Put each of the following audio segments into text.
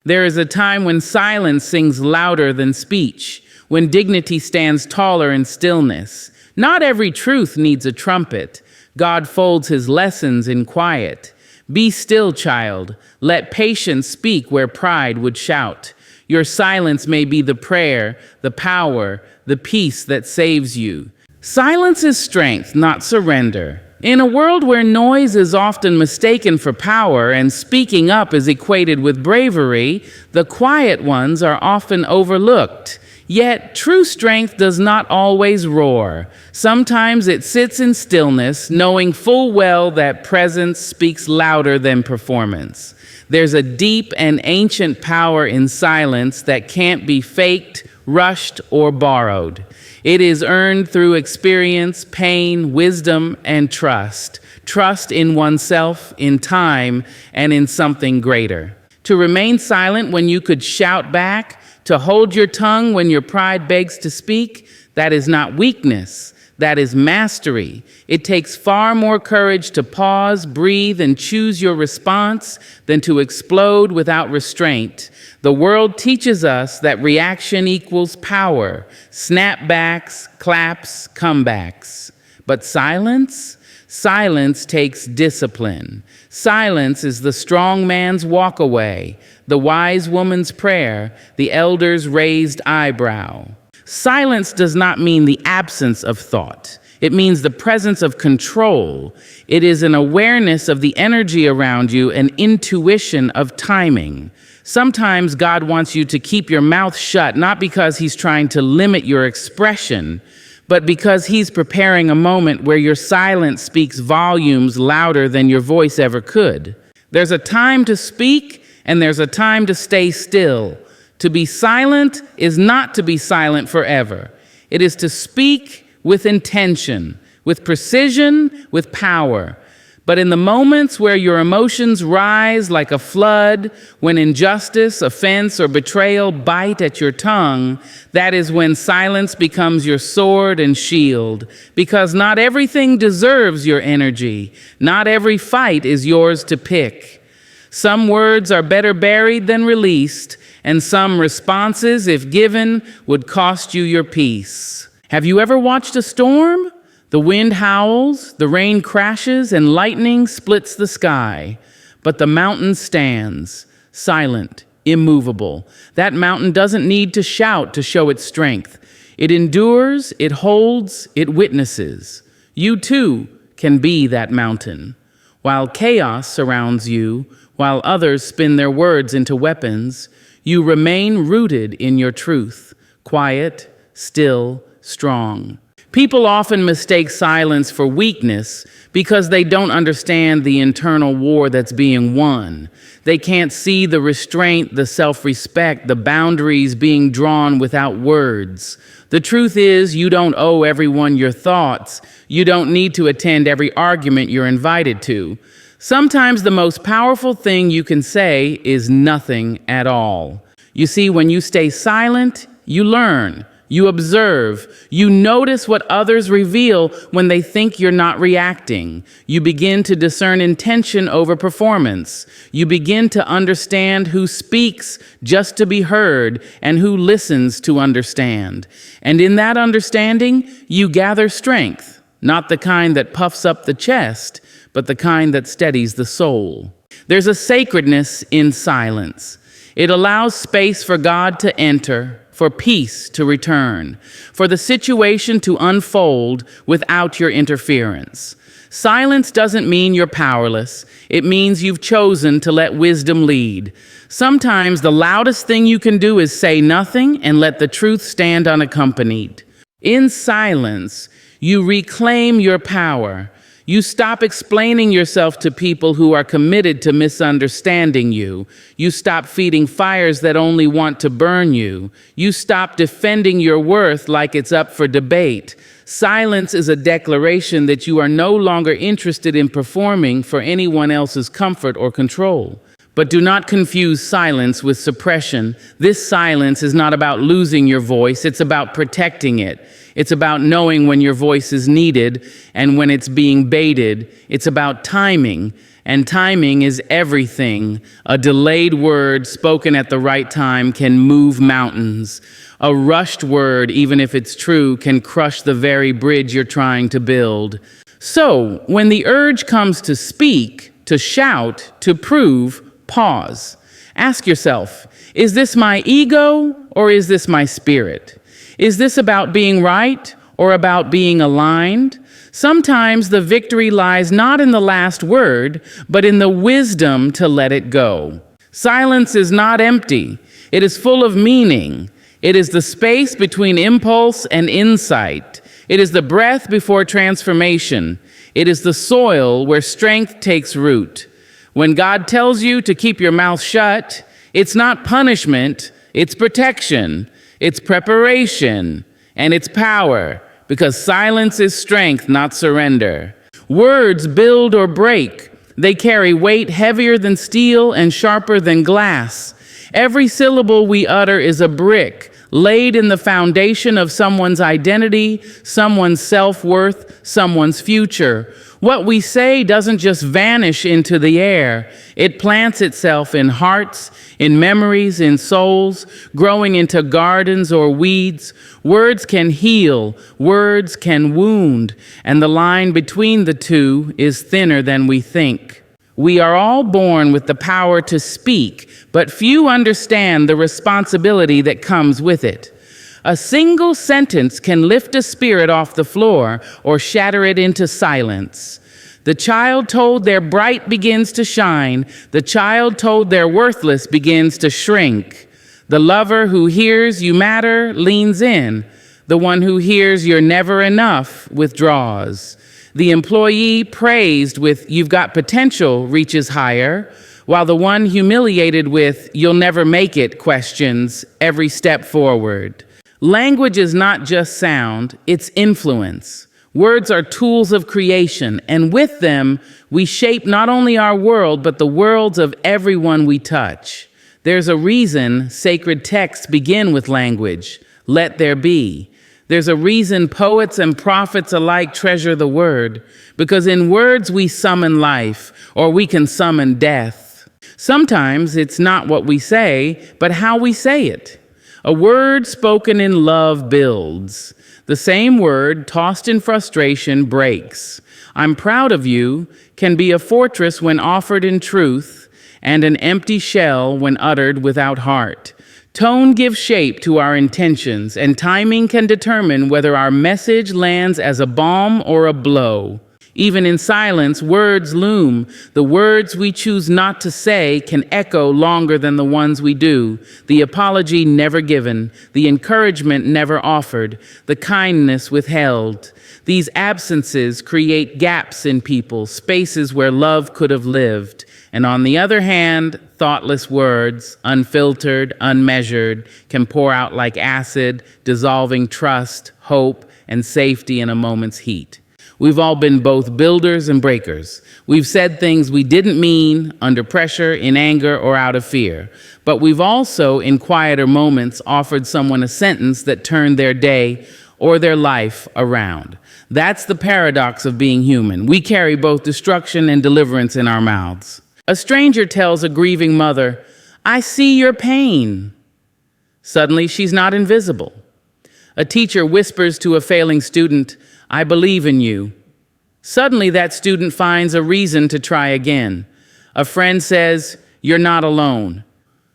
There is a time when silence sings louder than speech, when dignity stands taller in stillness. Not every truth needs a trumpet. God folds his lessons in quiet. Be still, child. Let patience speak where pride would shout. Your silence may be the prayer, the power, the peace that saves you. Silence is strength, not surrender. In a world where noise is often mistaken for power and speaking up is equated with bravery, the quiet ones are often overlooked. Yet, true strength does not always roar. Sometimes it sits in stillness, knowing full well that presence speaks louder than performance. There's a deep and ancient power in silence that can't be faked, rushed, or borrowed. It is earned through experience, pain, wisdom, and trust. Trust in oneself, in time, and in something greater. To remain silent when you could shout back, to hold your tongue when your pride begs to speak, that is not weakness. That is mastery. It takes far more courage to pause, breathe, and choose your response than to explode without restraint. The world teaches us that reaction equals power, snapbacks, claps, comebacks. But silence? Silence takes discipline. Silence is the strong man's walk away, the wise woman's prayer, the elder's raised eyebrow. Silence does not mean the absence of thought. It means the presence of control. It is an awareness of the energy around you, an intuition of timing. Sometimes God wants you to keep your mouth shut, not because he's trying to limit your expression, but because he's preparing a moment where your silence speaks volumes louder than your voice ever could. There's a time to speak, and there's a time to stay still. To be silent is not to be silent forever. It is to speak with intention, with precision, with power. But in the moments where your emotions rise like a flood, when injustice, offense, or betrayal bite at your tongue, that is when silence becomes your sword and shield. Because not everything deserves your energy. Not every fight is yours to pick. Some words are better buried than released, and some responses, if given, would cost you your peace. Have you ever watched a storm? The wind howls, the rain crashes, and lightning splits the sky. But the mountain stands, silent, immovable. That mountain doesn't need to shout to show its strength. It endures, it holds, it witnesses. You too can be that mountain. While chaos surrounds you, while others spin their words into weapons, you remain rooted in your truth, quiet, still, strong. People often mistake silence for weakness because they don't understand the internal war that's being won. They can't see the restraint, the self-respect, the boundaries being drawn without words. The truth is, you don't owe everyone your thoughts. You don't need to attend every argument you're invited to. Sometimes the most powerful thing you can say is nothing at all. You see, when you stay silent, you learn. You observe. You notice what others reveal when they think you're not reacting. You begin to discern intention over performance. You begin to understand who speaks just to be heard and who listens to understand. And in that understanding, you gather strength, not the kind that puffs up the chest, but the kind that steadies the soul. There's a sacredness in silence. It allows space for God to enter, for peace to return, for the situation to unfold without your interference. Silence doesn't mean you're powerless. It means you've chosen to let wisdom lead. Sometimes the loudest thing you can do is say nothing and let the truth stand unaccompanied. In silence, you reclaim your power. You stop explaining yourself to people who are committed to misunderstanding you. You stop feeding fires that only want to burn you. You stop defending your worth like it's up for debate. Silence is a declaration that you are no longer interested in performing for anyone else's comfort or control. But do not confuse silence with suppression. This silence is not about losing your voice, it's about protecting it. It's about knowing when your voice is needed and when it's being baited. It's about timing. And timing is everything. A delayed word spoken at the right time can move mountains. A rushed word, even if it's true, can crush the very bridge you're trying to build. So, when the urge comes to speak, to shout, to prove, pause. Ask yourself, is this my ego or is this my spirit? Is this about being right or about being aligned? Sometimes the victory lies not in the last word, but in the wisdom to let it go. Silence is not empty. It is full of meaning. It is the space between impulse and insight. It is the breath before transformation. It is the soil where strength takes root. When God tells you to keep your mouth shut, it's not punishment, it's protection, it's preparation, and it's power. Because silence is strength, not surrender. Words build or break. They carry weight heavier than steel and sharper than glass. Every syllable we utter is a brick laid in the foundation of someone's identity, someone's self-worth, someone's future. What we say doesn't just vanish into the air. It plants itself in hearts, in memories, in souls, growing into gardens or weeds. Words can heal, words can wound, and the line between the two is thinner than we think. We are all born with the power to speak, but few understand the responsibility that comes with it. A single sentence can lift a spirit off the floor or shatter it into silence. The child told they're bright begins to shine. The child told they're worthless begins to shrink. The lover who hears you matter leans in. The one who hears you're never enough withdraws. The employee praised with "you've got potential" reaches higher, while the one humiliated with "you'll never make it" questions every step forward. Language is not just sound, it's influence. Words are tools of creation, and with them, we shape not only our world, but the worlds of everyone we touch. There's a reason sacred texts begin with language. Let there be. There's a reason poets and prophets alike treasure the word, because in words we summon life, or we can summon death. Sometimes it's not what we say, but how we say it. A word spoken in love builds. The same word tossed in frustration breaks. "I'm proud of you" can be a fortress when offered in truth, and an empty shell when uttered without heart. Tone gives shape to our intentions, and timing can determine whether our message lands as a balm or a blow. Even in silence, words loom. The words we choose not to say can echo longer than the ones we do. The apology never given, the encouragement never offered, the kindness withheld. These absences create gaps in people, spaces where love could have lived. And on the other hand, thoughtless words, unfiltered, unmeasured, can pour out like acid, dissolving trust, hope, and safety in a moment's heat. We've all been both builders and breakers. We've said things we didn't mean, under pressure, in anger, or out of fear. But we've also, in quieter moments, offered someone a sentence that turned their day or their life around. That's the paradox of being human. We carry both destruction and deliverance in our mouths. A stranger tells a grieving mother, "I see your pain." Suddenly, she's not invisible. A teacher whispers to a failing student, "I believe in you." Suddenly, that student finds a reason to try again. A friend says, "You're not alone."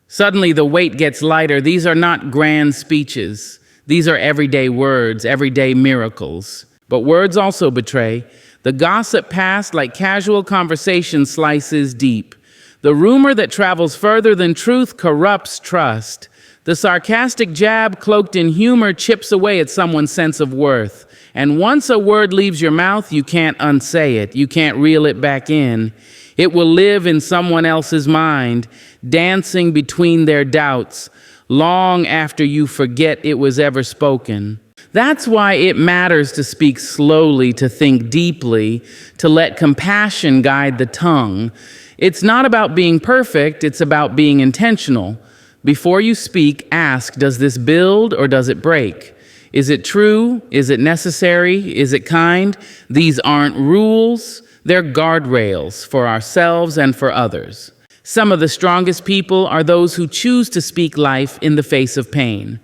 Suddenly, the weight gets lighter. These are not grand speeches. These are everyday words, everyday miracles. But words also betray. The gossip passed like casual conversation slices deep. The rumor that travels further than truth corrupts trust. The sarcastic jab cloaked in humor chips away at someone's sense of worth. And once a word leaves your mouth, you can't unsay it. You can't reel it back in. It will live in someone else's mind, dancing between their doubts, long after you forget it was ever spoken. That's why it matters to speak slowly, to think deeply, to let compassion guide the tongue. It's not about being perfect, it's about being intentional. Before you speak, ask, does this build or does it break? Is it true? Is it necessary? Is it kind? These aren't rules, They're guardrails for ourselves and for others. Some of the strongest people are those who choose to speak life in the face of pain,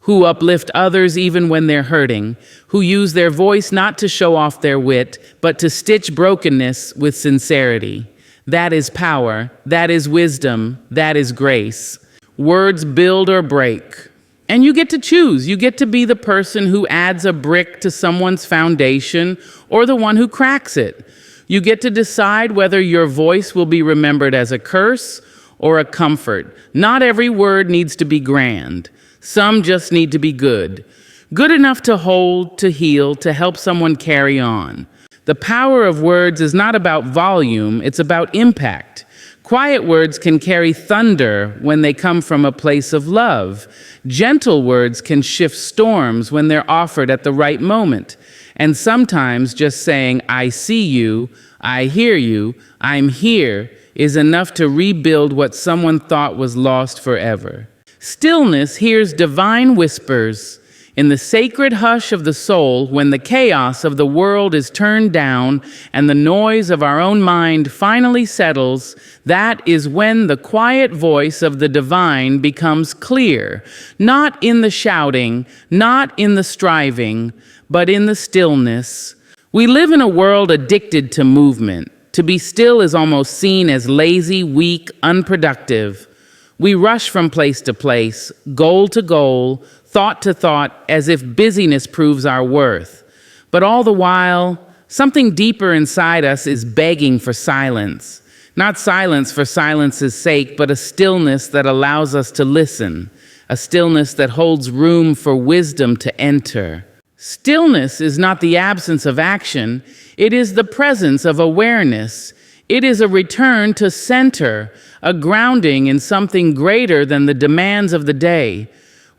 who uplift others even when they're hurting, who use their voice not to show off their wit, but to stitch brokenness with sincerity. That is power, that is wisdom, that is grace. Words build or break. And you get to choose. You get to be the person who adds a brick to someone's foundation or the one who cracks it. You get to decide whether your voice will be remembered as a curse or a comfort. Not every word needs to be grand. Some just need to be good. Good enough to hold, to heal, to help someone carry on. The power of words is not about volume, it's about impact. Quiet words can carry thunder when they come from a place of love. Gentle words can shift storms when they're offered at the right moment. And sometimes just saying, I see you, I hear you, I'm here, is enough to rebuild what someone thought was lost forever. Stillness hears divine whispers. In the sacred hush of the soul, when the chaos of the world is turned down and the noise of our own mind finally settles, that is when the quiet voice of the divine becomes clear, not in the shouting, not in the striving, but in the stillness. We live in a world addicted to movement. To be still is almost seen as lazy, weak, unproductive. We rush from place to place, goal to goal, thought to thought, as if busyness proves our worth. But all the while, something deeper inside us is begging for silence. Not silence for silence's sake, but a stillness that allows us to listen, a stillness that holds room for wisdom to enter. Stillness is not the absence of action, it is the presence of awareness. It is a return to center, a grounding in something greater than the demands of the day.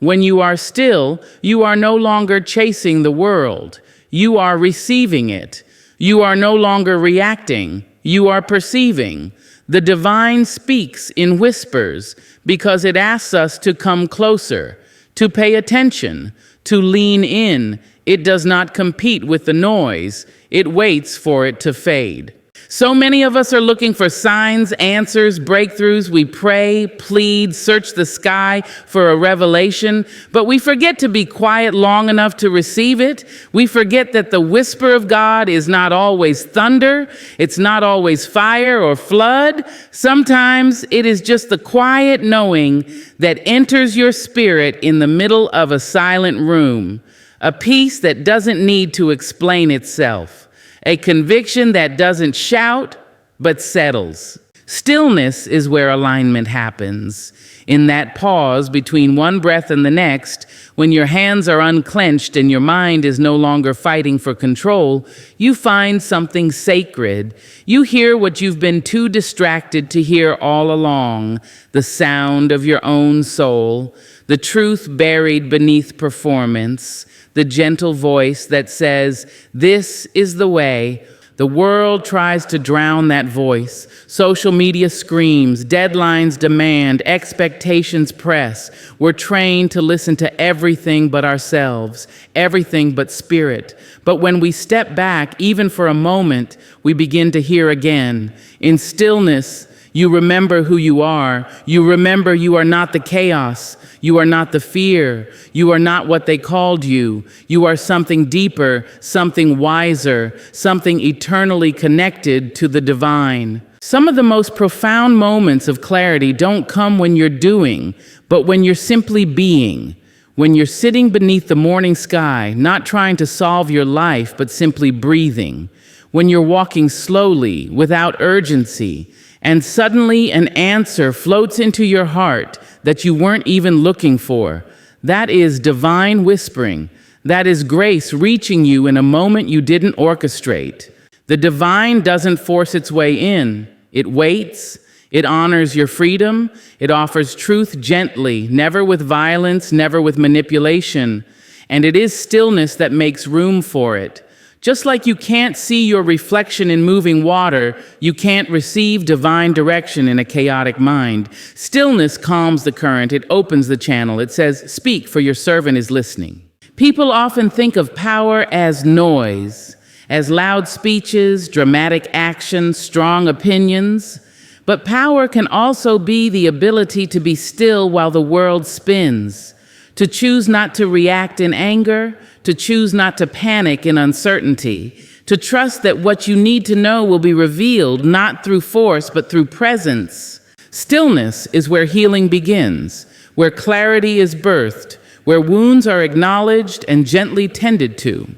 When you are still, you are no longer chasing the world. You are receiving it. You are no longer reacting. You are perceiving. The divine speaks in whispers because it asks us to come closer, to pay attention, to lean in. It does not compete with the noise. It waits for it to fade. So many of us are looking for signs, answers, breakthroughs. We pray, plead, search the sky for a revelation, but we forget to be quiet long enough to receive it. We forget that the whisper of God is not always thunder. It's not always fire or flood. Sometimes it is just the quiet knowing that enters your spirit in the middle of a silent room, a peace that doesn't need to explain itself. A conviction that doesn't shout, but settles. Stillness is where alignment happens. In that pause between one breath and the next, when your hands are unclenched and your mind is no longer fighting for control, you find something sacred. You hear what you've been too distracted to hear all along, the sound of your own soul, the truth buried beneath performance, the gentle voice that says, "This is the way." The world tries to drown that voice. Social media screams, deadlines demand, expectations press. We're trained to listen to everything but ourselves, everything but spirit. But when we step back, even for a moment, we begin to hear again. In stillness, you remember who you are. You remember you are not the chaos. You are not the fear. You are not what they called you. You are something deeper, something wiser, something eternally connected to the divine. Some of the most profound moments of clarity don't come when you're doing, but when you're simply being. When you're sitting beneath the morning sky, not trying to solve your life, but simply breathing. When you're walking slowly, without urgency, and suddenly an answer floats into your heart that you weren't even looking for. That is divine whispering. That is grace reaching you in a moment you didn't orchestrate. The divine doesn't force its way in. It waits. It honors your freedom. It offers truth gently, never with violence, never with manipulation. And it is stillness that makes room for it. Just like you can't see your reflection in moving water, you can't receive divine direction in a chaotic mind. Stillness calms the current. It opens the channel. It says, "Speak, for your servant is listening." People often think of power as noise, as loud speeches, dramatic action, strong opinions. But power can also be the ability to be still while the world spins, to choose not to react in anger, to choose not to panic in uncertainty, to trust that what you need to know will be revealed not through force but through presence. Stillness is where healing begins, where clarity is birthed, where wounds are acknowledged and gently tended to.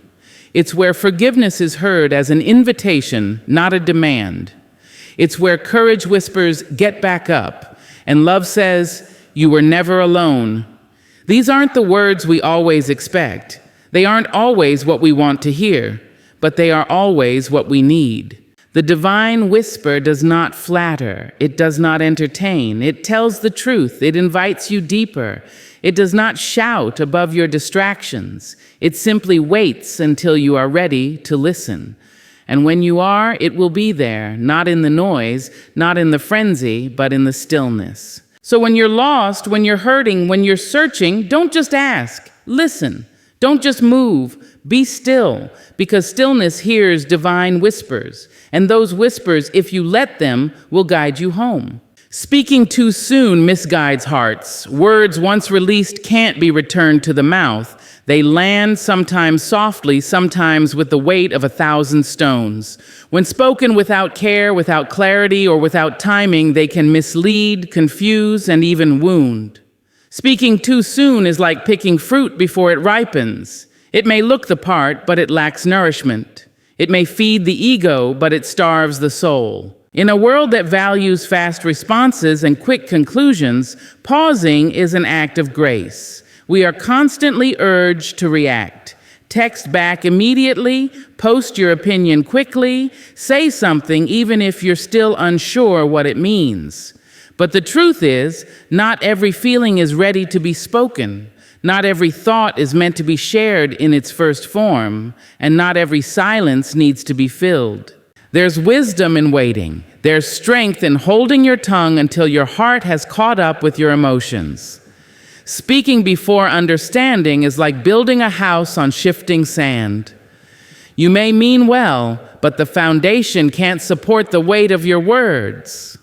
It's where forgiveness is heard as an invitation, not a demand. It's where courage whispers, "Get back up," and love says, "You were never alone." These aren't the words we always expect. They aren't always what we want to hear, but they are always what we need. The divine whisper does not flatter. It does not entertain. It tells the truth. It invites you deeper. It does not shout above your distractions. It simply waits until you are ready to listen. And when you are, it will be there, not in the noise, not in the frenzy, but in the stillness. So when you're lost, when you're hurting, when you're searching, don't just ask. Listen. Don't just move. Be still, because stillness hears divine whispers. And those whispers, if you let them, will guide you home. Speaking too soon misguides hearts. Words once released can't be returned to the mouth. They land sometimes softly, sometimes with the weight of 1,000 stones. When spoken without care, without clarity, or without timing, they can mislead, confuse, and even wound. Speaking too soon is like picking fruit before it ripens. It may look the part, but it lacks nourishment. It may feed the ego, but it starves the soul. In a world that values fast responses and quick conclusions, pausing is an act of grace. We are constantly urged to react. Text back immediately, post your opinion quickly, say something even if you're still unsure what it means. But the truth is, not every feeling is ready to be spoken. Not every thought is meant to be shared in its first form, and not every silence needs to be filled. There's wisdom in waiting. There's strength in holding your tongue until your heart has caught up with your emotions. Speaking before understanding is like building a house on shifting sand. You may mean well, but the foundation can't support the weight of your words.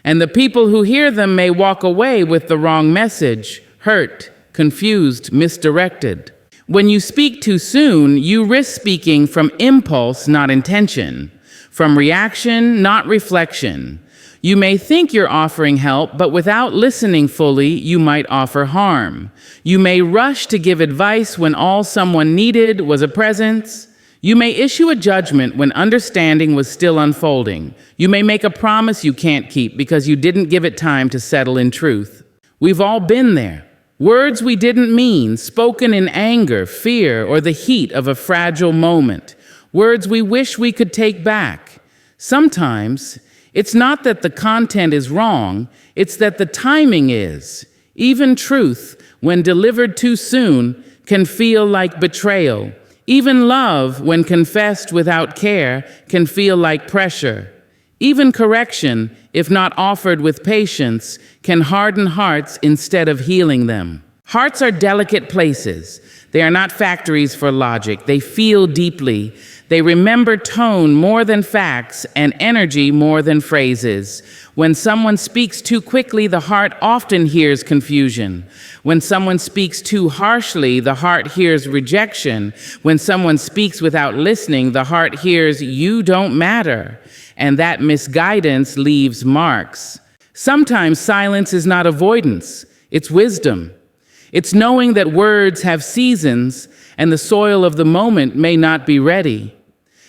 And the people who hear them may walk away with the wrong message, hurt, confused, misdirected. When you speak too soon, you risk speaking from impulse, not intention, from reaction, not reflection. You may think you're offering help, but without listening fully, you might offer harm. You may rush to give advice when all someone needed was a presence. You may issue a judgment when understanding was still unfolding. You may make a promise you can't keep because you didn't give it time to settle in truth. We've all been there. Words we didn't mean, spoken in anger, fear, or the heat of a fragile moment. Words we wish we could take back. Sometimes, it's not that the content is wrong, it's that the timing is. Even truth, when delivered too soon, can feel like betrayal. Even love, when confessed without care, can feel like pressure. Even correction, if not offered with patience, can harden hearts instead of healing them. Hearts are delicate places. They are not factories for logic. They feel deeply. They remember tone more than facts and energy more than phrases. When someone speaks too quickly, the heart often hears confusion. When someone speaks too harshly, the heart hears rejection. When someone speaks without listening, the heart hears, "You don't matter." And that misguidance leaves marks. Sometimes silence is not avoidance, it's wisdom. It's knowing that words have seasons and the soil of the moment may not be ready.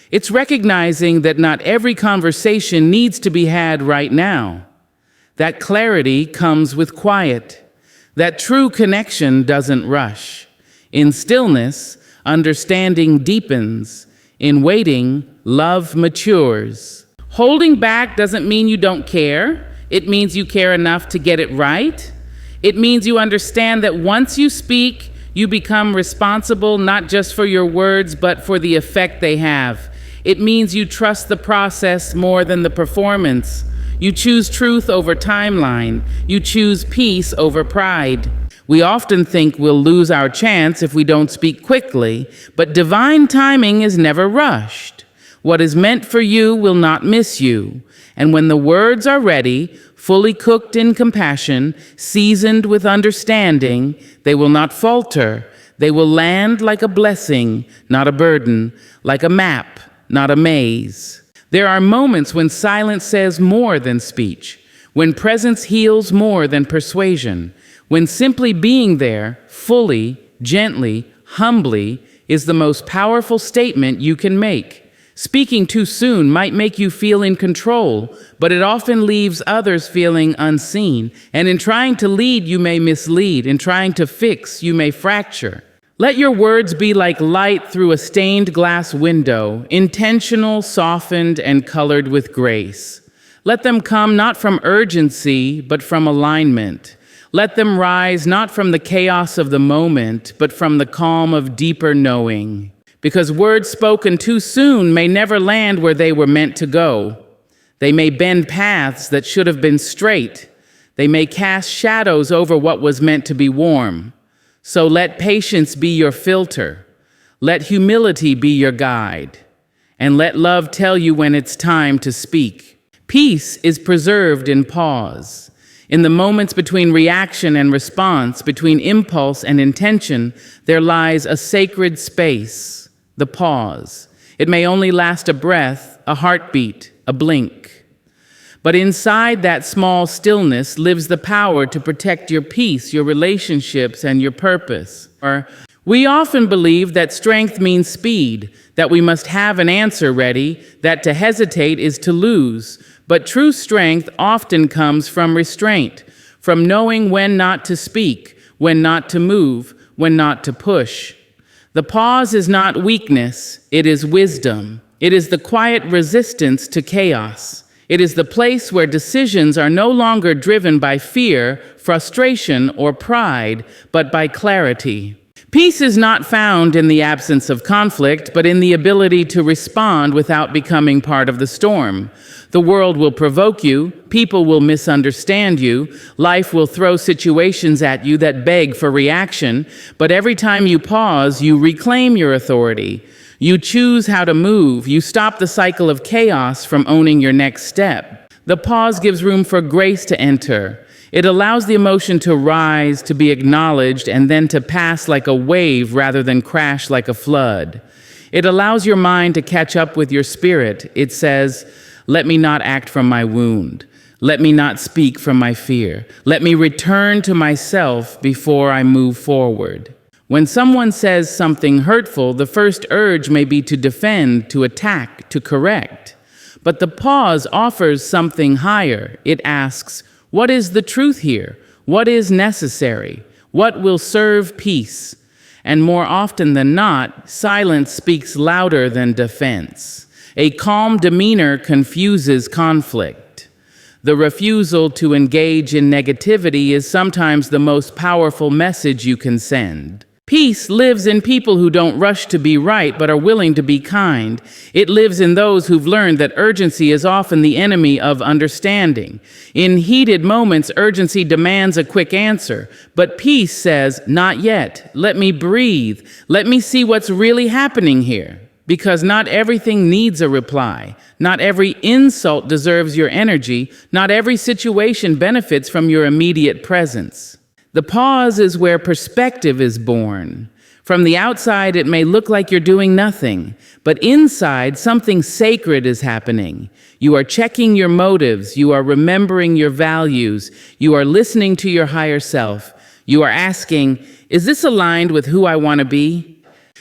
It's recognizing that not every conversation needs to be had right now. That clarity comes with quiet. That true connection doesn't rush. In stillness, understanding deepens. In waiting, love matures. Holding back doesn't mean you don't care. It means you care enough to get it right. It means you understand that once you speak, you become responsible not just for your words, but for the effect they have. It means you trust the process more than the performance. You choose truth over timeline. You choose peace over pride. We often think we'll lose our chance if we don't speak quickly, but divine timing is never rushed. What is meant for you will not miss you. And when the words are ready, fully cooked in compassion, seasoned with understanding, they will not falter. They will land like a blessing, not a burden, like a map, not a maze. There are moments when silence says more than speech, when presence heals more than persuasion, when simply being there, fully, gently, humbly, is the most powerful statement you can make. Speaking too soon might make you feel in control, but it often leaves others feeling unseen. And in trying to lead, you may mislead. In trying to fix, you may fracture. Let your words be like light through a stained glass window, intentional, softened, and colored with grace. Let them come not from urgency, but from alignment. Let them rise not from the chaos of the moment, but from the calm of deeper knowing. Because words spoken too soon may never land where they were meant to go. They may bend paths that should have been straight. They may cast shadows over what was meant to be warm. So let patience be your filter. Let humility be your guide. And let love tell you when it's time to speak. Peace is preserved in pause. In the moments between reaction and response, between impulse and intention, there lies a sacred space. The pause. It may only last a breath, a heartbeat, a blink. But inside that small stillness lives the power to protect your peace, your relationships, and your purpose. We often believe that strength means speed, that we must have an answer ready, that to hesitate is to lose. But true strength often comes from restraint, from knowing when not to speak, when not to move, when not to push. The pause is not weakness, it is wisdom. It is the quiet resistance to chaos. It is the place where decisions are no longer driven by fear, frustration, or pride, but by clarity. Peace is not found in the absence of conflict, but in the ability to respond without becoming part of the storm. The world will provoke you, people will misunderstand you, life will throw situations at you that beg for reaction, but every time you pause, you reclaim your authority. You choose how to move, you stop the cycle of chaos from owning your next step. The pause gives room for grace to enter. It allows the emotion to rise, to be acknowledged, and then to pass like a wave rather than crash like a flood. It allows your mind to catch up with your spirit. It says, "Let me not act from my wound. Let me not speak from my fear. Let me return to myself before I move forward." When someone says something hurtful, the first urge may be to defend, to attack, to correct. But the pause offers something higher. It asks, what is the truth here? What is necessary? What will serve peace? And more often than not, silence speaks louder than defense. A calm demeanor confuses conflict. The refusal to engage in negativity is sometimes the most powerful message you can send. Peace lives in people who don't rush to be right but are willing to be kind. It lives in those who've learned that urgency is often the enemy of understanding. In heated moments, urgency demands a quick answer, but peace says, "Not yet. Let me breathe. Let me see what's really happening here." Because not everything needs a reply. Not every insult deserves your energy. Not every situation benefits from your immediate presence. The pause is where perspective is born. From the outside, it may look like you're doing nothing, but inside, something sacred is happening. You are checking your motives. You are remembering your values. You are listening to your higher self. You are asking, is this aligned with who I want to be?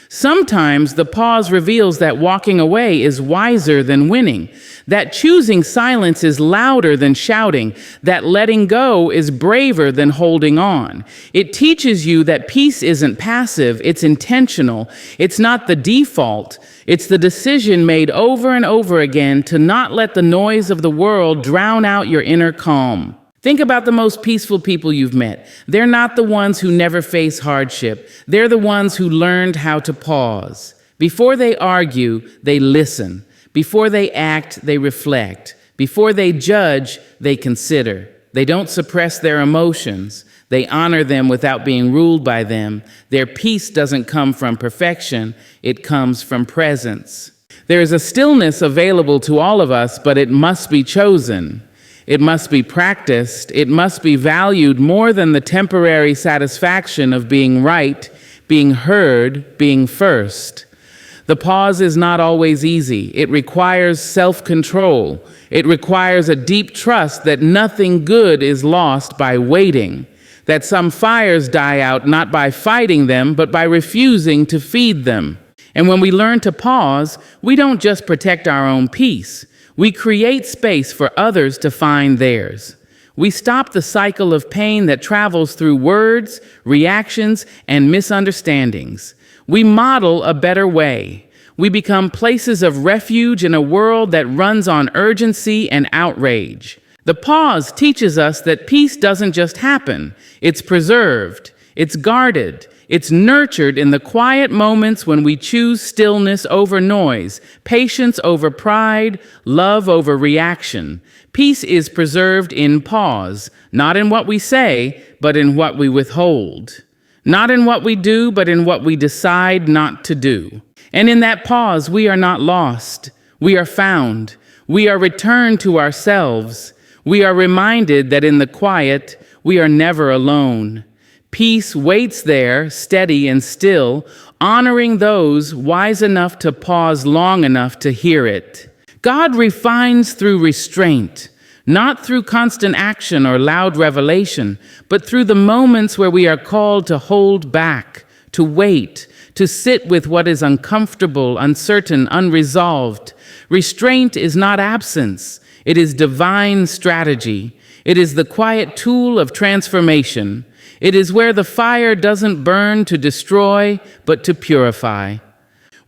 Sometimes the pause reveals that walking away is wiser than winning, that choosing silence is louder than shouting, that letting go is braver than holding on. It teaches you that peace isn't passive, it's intentional. It's not the default, it's the decision made over and over again to not let the noise of the world drown out your inner calm. Think about the most peaceful people you've met. They're not the ones who never face hardship. They're the ones who learned how to pause. Before they argue, they listen. Before they act, they reflect. Before they judge, they consider. They don't suppress their emotions. They honor them without being ruled by them. Their peace doesn't come from perfection, it comes from presence. There is a stillness available to all of us, but it must be chosen. It must be practiced. It must be valued more than the temporary satisfaction of being right, being heard, being first. The pause is not always easy. It requires self-control. It requires a deep trust that nothing good is lost by waiting, that some fires die out not by fighting them, but by refusing to feed them. And when we learn to pause, we don't just protect our own peace. We create space for others to find theirs. We stop the cycle of pain that travels through words, reactions, and misunderstandings. We model a better way. We become places of refuge in a world that runs on urgency and outrage. The pause teaches us that peace doesn't just happen. It's preserved. It's guarded. It's nurtured in the quiet moments when we choose stillness over noise, patience over pride, love over reaction. Peace is preserved in pause, not in what we say, but in what we withhold. Not in what we do, but in what we decide not to do. And in that pause, we are not lost. We are found. We are returned to ourselves. We are reminded that in the quiet, we are never alone. Peace waits there, steady and still, honoring those wise enough to pause long enough to hear it. God refines through restraint, not through constant action or loud revelation, but through the moments where we are called to hold back, to wait, to sit with what is uncomfortable, uncertain, unresolved. Restraint is not absence. It is divine strategy. It is the quiet tool of transformation. It is where the fire doesn't burn to destroy, but to purify.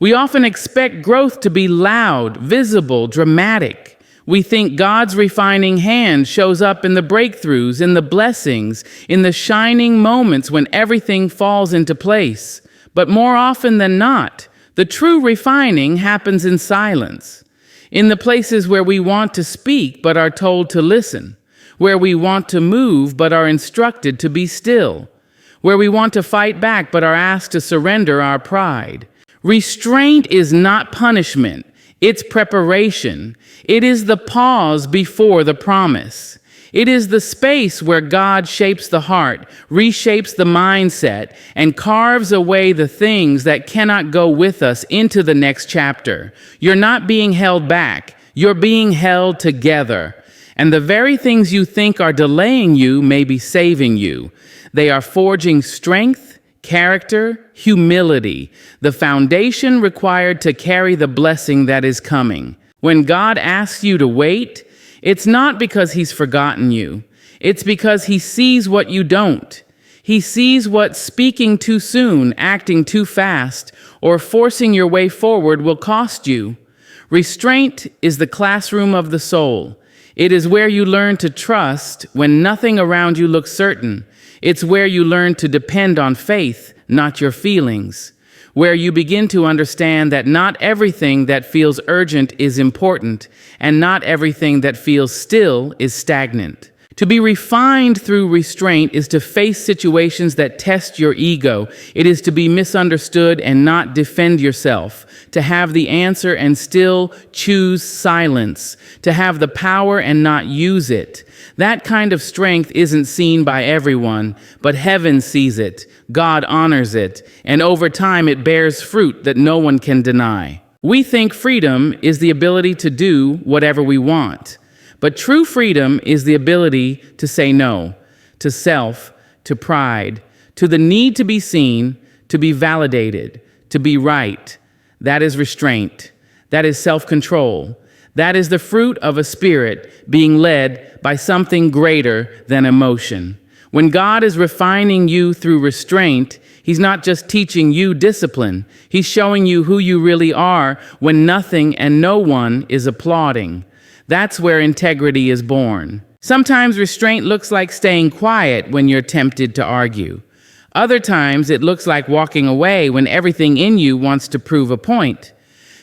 We often expect growth to be loud, visible, dramatic. We think God's refining hand shows up in the breakthroughs, in the blessings, in the shining moments when everything falls into place. But more often than not, the true refining happens in silence, in the places where we want to speak but are told to listen, where we want to move but are instructed to be still, where we want to fight back but are asked to surrender our pride. Restraint is not punishment, it's preparation. It is the pause before the promise. It is the space where God shapes the heart, reshapes the mindset, and carves away the things that cannot go with us into the next chapter. You're not being held back, you're being held together. And the very things you think are delaying you may be saving you. They are forging strength, character, humility, the foundation required to carry the blessing that is coming. When God asks you to wait, it's not because He's forgotten you. It's because He sees what you don't. He sees what speaking too soon, acting too fast, or forcing your way forward will cost you. Restraint is the classroom of the soul. It is where you learn to trust when nothing around you looks certain. It's where you learn to depend on faith, not your feelings. Where you begin to understand that not everything that feels urgent is important, and not everything that feels still is stagnant. To be refined through restraint is to face situations that test your ego. It is to be misunderstood and not defend yourself, to have the answer and still choose silence, to have the power and not use it. That kind of strength isn't seen by everyone, but heaven sees it, God honors it, and over time it bears fruit that no one can deny. We think freedom is the ability to do whatever we want. But true freedom is the ability to say no, to self, to pride, to the need to be seen, to be validated, to be right. That is restraint. That is self-control. That is the fruit of a spirit being led by something greater than emotion. When God is refining you through restraint, He's not just teaching you discipline. He's showing you who you really are when nothing and no one is applauding. That's where integrity is born. Sometimes restraint looks like staying quiet when you're tempted to argue. Other times it looks like walking away when everything in you wants to prove a point.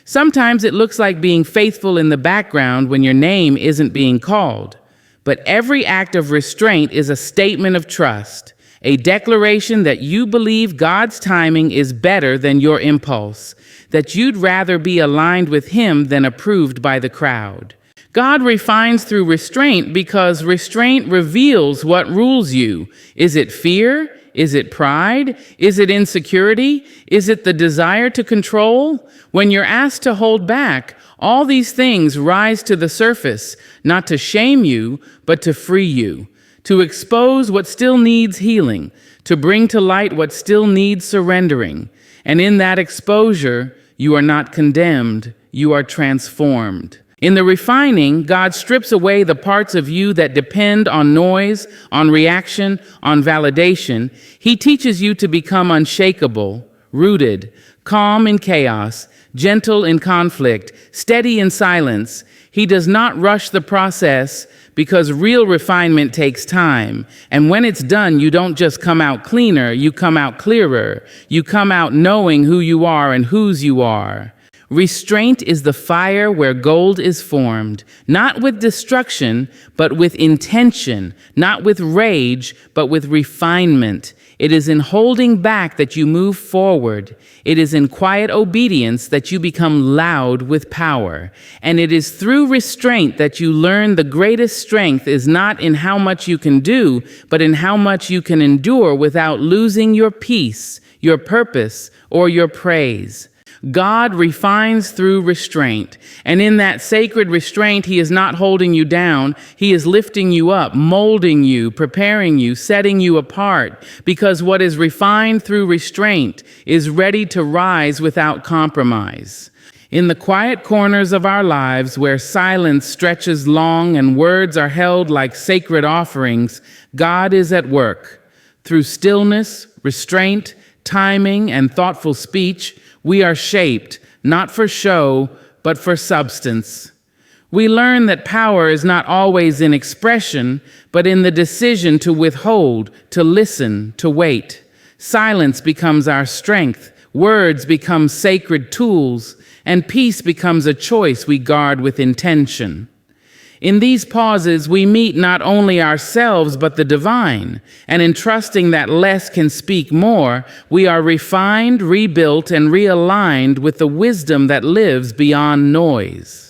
Sometimes it looks like being faithful in the background when your name isn't being called. But every act of restraint is a statement of trust. a declaration that you believe God's timing is better than your impulse, that you'd rather be aligned with Him than approved by the crowd. God refines through restraint because restraint reveals what rules you. Is it fear? Is it pride? Is it insecurity? Is it the desire to control? When you're asked to hold back, all these things rise to the surface, not to shame you, but to free you, to expose what still needs healing, to bring to light what still needs surrendering. And in that exposure, you are not condemned, you are transformed. In the refining, God strips away the parts of you that depend on noise, on reaction, on validation. He teaches you to become unshakable, rooted, calm in chaos, gentle in conflict, steady in silence. He does not rush the process because real refinement takes time. And when it's done, you don't just come out cleaner, you come out clearer. You come out knowing who you are and whose you are. Restraint is the fire where gold is formed, not with destruction, but with intention, not with rage, but with refinement. It is in holding back that you move forward. It is in quiet obedience that you become loud with power. And it is through restraint that you learn the greatest strength is not in how much you can do, but in how much you can endure without losing your peace, your purpose, or your praise. God refines through restraint, and in that sacred restraint, He is not holding you down. He is lifting you up, molding you, preparing you, setting you apart, because what is refined through restraint is ready to rise without compromise. In the quiet corners of our lives where silence stretches long and words are held like sacred offerings, God is at work. Through stillness, restraint, timing, and thoughtful speech, we are shaped, not for show, but for substance. We learn that power is not always in expression, but in the decision to withhold, to listen, to wait. Silence becomes our strength, words become sacred tools, and peace becomes a choice we guard with intention. In these pauses, we meet not only ourselves, but the divine, and in trusting that less can speak more, we are refined, rebuilt, and realigned with the wisdom that lives beyond noise.